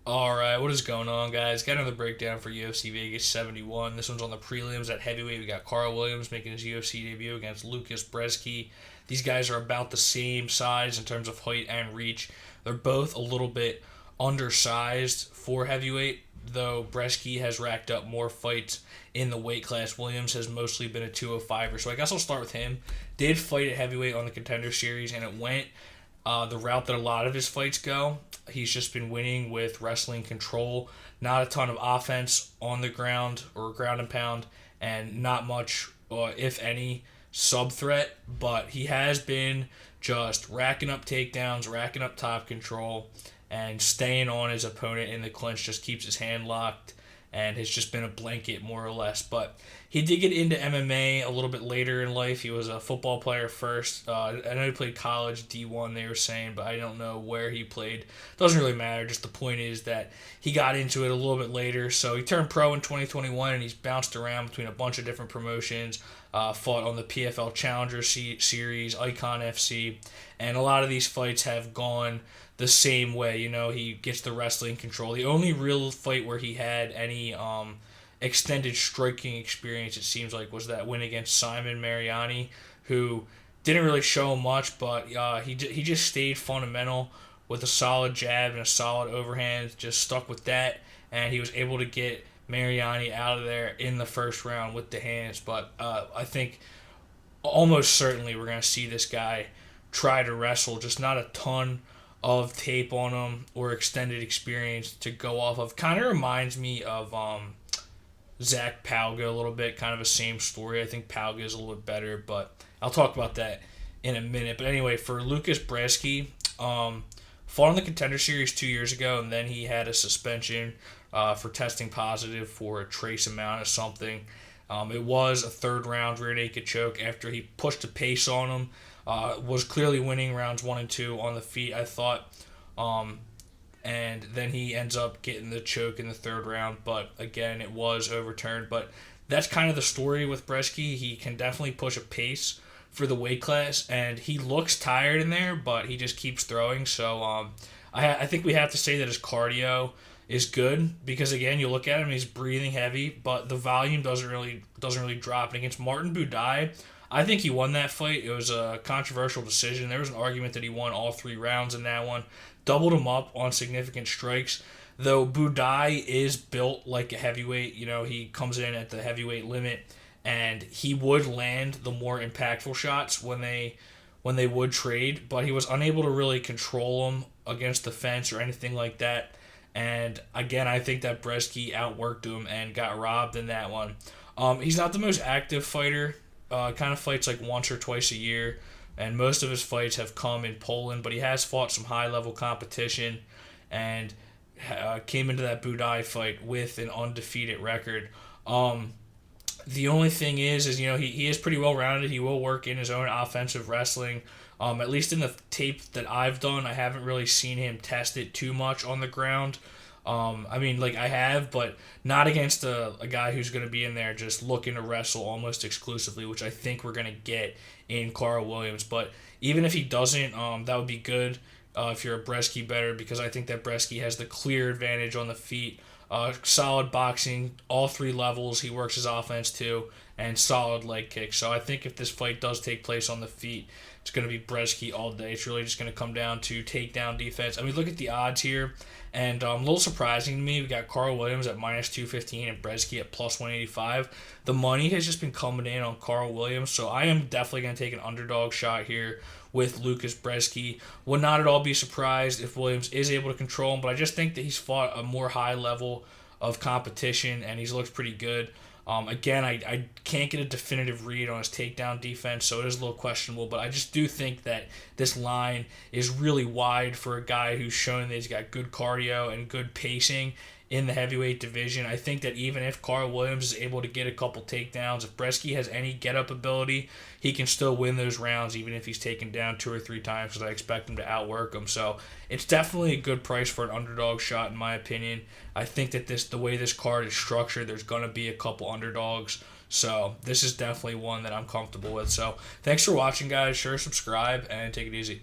Alright, what is going on, guys? Got another breakdown for UFC Vegas 71. This one's on the prelims. At heavyweight, we got Karl Williams making his UFC debut against Łukasz Brzeski. These guys are about the same size in terms of height and reach. They're both a little bit undersized for heavyweight, though Brzeski has racked up more fights in the weight class. Williams has mostly been a 205er, so I guess I'll start with him. Did fight at heavyweight on the Contender Series, and it went the route that a lot of his fights go. He's just been winning with wrestling control, not a ton of offense on the ground or ground and pound, and not much, if any, sub threat. But he has been just racking up takedowns, racking up top control, and staying on his opponent in the clinch. Just keeps his hand locked and has just been a blanket more or less. But he did get into MMA a little bit later in life. He was a football player first. I know he played college D1, they were saying, but I don't know where he played. Doesn't really matter. Just the point is that he got into it a little bit later. So he turned pro in 2021, and he's bounced around between a bunch of different promotions. Fought on the PFL Challenger Series, Icon FC, and a lot of these fights have gone the same way. You know, he gets the wrestling control. The only real fight where he had any extended striking experience, it seems like, was that win against Simon Mariani, who didn't really show much, but he just stayed fundamental with a solid jab and a solid overhand, just stuck with that, and he was able to get Mariani out of there in the first round with the hands. But I think almost certainly we're going to see this guy try to wrestle, just not a ton of tape on him or extended experience to go off of. Kind of reminds me of Zach Palga a little bit, kind of a same story. I think Palga is a little bit better, but I'll talk about that in a minute. But anyway, for Łukasz Brzeski, fought in the Contender Series 2 years ago, and then he had a suspension for testing positive for a trace amount of something. It was a third round rear naked choke after he pushed the pace on him. Was clearly winning rounds 1 and 2 on the feet, I thought. And then he ends up getting the choke in the third round, but again, it was overturned. But that's kind of the story with Brzeski. He can definitely push a pace for the weight class, and he looks tired in there, but he just keeps throwing. So I think we have to say that his cardio is good because again, you look at him, he's breathing heavy, but the volume doesn't really drop. And against Martin Buday, I think he won that fight. It was a controversial decision. There was an argument that he won all 3 rounds in that one. Doubled him up on significant strikes. Though Buday is built like a heavyweight, you know, he comes in at the heavyweight limit, and he would land the more impactful shots when they would trade, but he was unable to really control them against the fence or anything like that. And again, I think that Brzeski outworked him and got robbed in that one. He's not the most active fighter. Kind of fights like once or twice a year, and most of his fights have come in Poland, but he has fought some high-level competition and came into that Buday fight with an undefeated record. The only thing is you know, he is pretty well-rounded. He will work in his own offensive wrestling. At least in the tape that I've done, I haven't really seen him test it too much on the ground. I mean, like I have, but not against a guy who's going to be in there just looking to wrestle almost exclusively, which I think we're going to get in Karl Williams. But even if he doesn't, that would be good if you're a Brzeski better, because I think that Brzeski has the clear advantage on the feet. Solid boxing, all 3 levels. He works his offense too, and solid leg kicks. So I think if this fight does take place on the feet, it's going to be Brzeski all day. It's really just going to come down to takedown defense. I mean, look at the odds here, and a little surprising to me. We got Karl Williams at -215 and Brzeski at +185. The money has just been coming in on Karl Williams, so I am definitely going to take an underdog shot here with Łukasz Brzeski. Would not at all be surprised if Williams is able to control him, but I just think that he's fought a more high level of competition, and he's looked pretty good. Again, I can't get a definitive read on his takedown defense, so it is a little questionable, but I just do think that this line is really wide for a guy who's shown that he's got good cardio and good pacing in the heavyweight division. I think that even if Karl Williams is able to get a couple takedowns, if Brzeski has any get-up ability, he can still win those rounds even if he's taken down 2 or 3 times, because I expect him to outwork him. So it's definitely a good price for an underdog shot, in my opinion. I think that the way this card is structured, there's going to be a couple underdogs. So this is definitely one that I'm comfortable with. So thanks for watching, guys. Sure, subscribe, and take it easy.